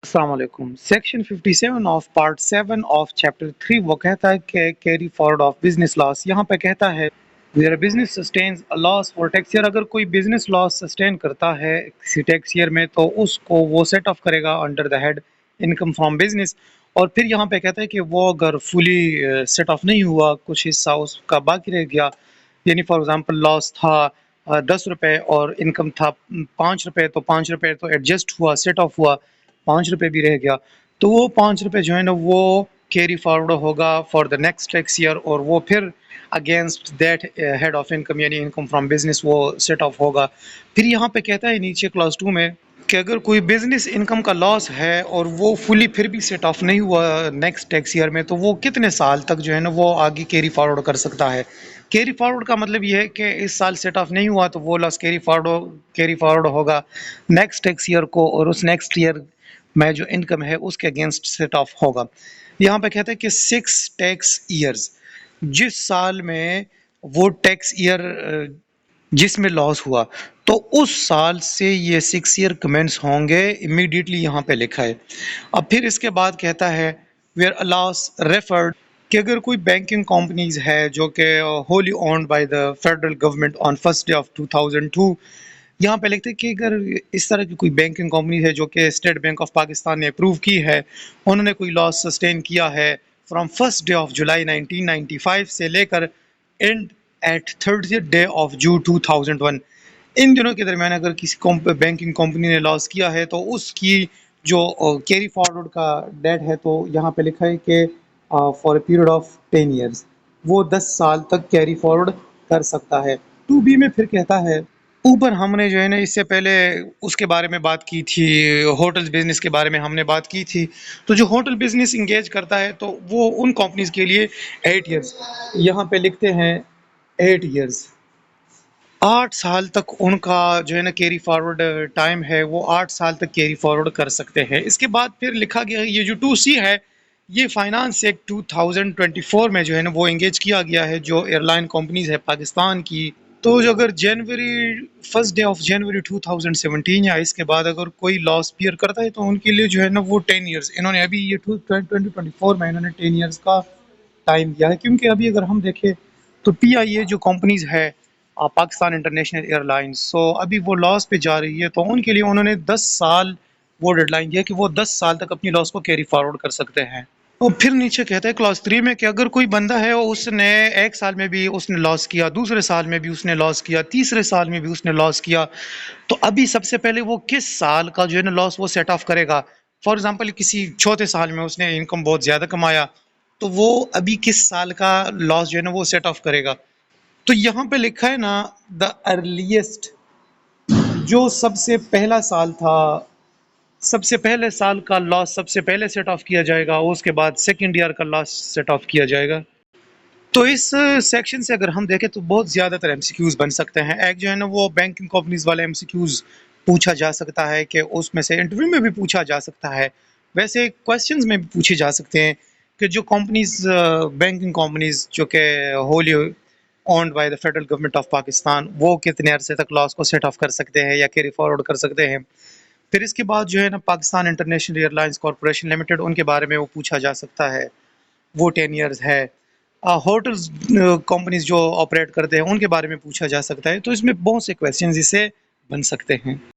अस्सलाम वालेकुम। Section 57 of part 7 of chapter 3 वो कहता है कि carry forward of business loss. यहाँ पे कहता है where business sustains a loss for tax year, अगर कोई बिजनेस लॉस सस्टेन करता है किसी टैक्स ईयर में तो उसको वो सेट ऑफ करेगा under the head income from business. और फिर यहाँ पे कहता है कि वो अगर फुली सेट ऑफ नहीं हुआ, कुछ हिस्सा उसका बाकी रह गया, यानी फॉर एग्जांपल लॉस था 10 रुपए और इनकम था 5 रुपए, तो 5 रुपए तो एडजस्ट हुआ, सेट ऑफ हुआ, 5 रुपए भी रह गया, तो वो 5 रुपए जो है ना वो कैरी फॉरवर्ड होगा for the next tax year, और वो फिर against that head of income यानी इनकम फ्रॉम बिजनेस वो सेट ऑफ होगा। फिर यहाँ पे कहता है नीचे क्लास 2 में कि अगर कोई बिजनेस इनकम का लॉस है और वो फुली फिर भी सेट ऑफ नहीं हुआ नेक्स्ट टैक्स ईयर में, तो वो कितने साल तक जो है ना वो आगे कैरी फॉरवर्ड कर सकता है। कैरी फॉरवर्ड का मतलब ये है कि इस साल सेट ऑफ नहीं हुआ तो वो लॉस कैरी फॉरवर्ड होगा नेक्स्ट टैक्स ईयर को, और उस नेक्स्ट ईयर में जो इनकम है उसके अगेंस्ट सेट ऑफ होगा। यहाँ पे कहते हैं कि 6 टैक्स ईयर्स, जिस साल में वो टैक्स ईयर जिसमें लॉस हुआ, तो उस साल से ये 6 ईयर कमेंस होंगे, इमीडिएटली यहाँ पे लिखा है। अब फिर इसके बाद कहता है वेयर अ लॉस रेफर्ड, कि अगर कोई बैंकिंग कंपनीज है जो कि wholly owned by the federal government on first day of 2002, यहाँ पे लिखते हैं कि अगर इस तरह की कोई बैंकिंग कंपनी है जो कि स्टेट बैंक ऑफ पाकिस्तान ने अप्रूव की है, उन्होंने कोई लॉस सस्टेन किया है from first day of July 1995 से लेकर and at 30th day of June 2001, इन दिनों के दरमियान अगर किसी बैंकिंग कंपनी ने लॉस किया है तो उसकी जो कैरी फॉरवर्ड का डेट है, तो यहाँ पे लिखा है कि for a period of 10 years, वो 10 साल तक कैरी फॉरवर्ड कर सकता है। 2B में फिर कहता है, ऊपर हमने जो है ना इससे पहले उसके बारे में बात की थी, होटल बिजनेस के बारे में हमने बात की थी। तो जो होटल बिजनेस इंगेज करता है तो वो उन कंपनीज के लिए 8 ईयर्स, यहाँ पे लिखते हैं 8 ईयर्स, 8 साल तक उनका जो है ना कैरी फॉरवर्ड टाइम है, वो 8 साल तक कैरी फॉरवर्ड कर सकते हैं। इसके बाद फिर लिखा गया है ये जो 2C है, ये फाइनेंस एक्ट 2024 में जो है ना वो इंगेज किया गया है जो एयरलाइन कंपनीज है पाकिस्तान की। तो जो अगर जनवरी फर्स्ट डे ऑफ जनवरी 2017 या इसके बाद अगर कोई लॉस बियर करता है तो उनके लिए जो है ना वो 10 ईयर्स, इन्होंने अभी ये 2024 में इन्होंने 10 ईयर्स का टाइम दिया है। क्योंकि अभी अगर हम देखें तो PIA जो कंपनीज है, पाकिस्तान इंटरनेशनल एयरलाइंस, सो अभी वो लॉस पे जा रही है, तो उनके लिए उन्होंने 10 साल वो डेडलाइन दिया कि वो 10 साल तक अपनी लॉस को कैरी फॉरवर्ड कर सकते हैं। और फिर नीचे कहता है क्लॉज 3 में कि अगर कोई बंदा है उसने एक साल में भी उसने लॉस किया, दूसरे साल में भी उसने लॉस किया, तीसरे साल में भी उसने लॉस किया, तो अभी सबसे पहले वो किस साल का जो है ना लॉस वो सेट ऑफ करेगा। फॉर एग्जांपल किसी चौथे साल में उसने इनकम बहुत ज़्यादा कमाया, तो वो अभी किस साल का लॉस जो है ना वो सेट ऑफ करेगा। तो यहाँ पे लिखा है ना द अर्लीस्ट, जो सबसे पहला साल था, सबसे पहले साल का लॉस सबसे पहले सेट ऑफ किया जाएगा, उसके बाद सेकंड ईयर का लॉस सेट ऑफ किया जाएगा। तो इस सेक्शन से अगर हम देखें तो बहुत ज़्यादातर MCQs बन सकते हैं। एक जो है ना वो बैंकिंग कंपनीज वाले MCQs पूछा जा सकता है कि उसमें से इंटरव्यू में भी पूछा जा सकता है, वैसे क्वेश्चंस में भी पूछे जा सकते हैं कि जो कंपनीज बैंकिंग कंपनीज जो कि wholly owned by the federal government of Pakistan, वो कितने अरसे तक लॉस को सेट ऑफ कर सकते हैं या कैरी फॉरवर्ड कर सकते हैं। फिर इसके बाद जो है ना Pakistan international airlines corporation limited, उनके बारे में वो पूछा जा सकता है, वो 10 ईयर्स है। होटल्स कंपनीज जो ऑपरेट करते हैं उनके बारे में पूछा जा सकता है। तो इसमें बहुत से क्वेश्चंस इससे बन सकते हैं।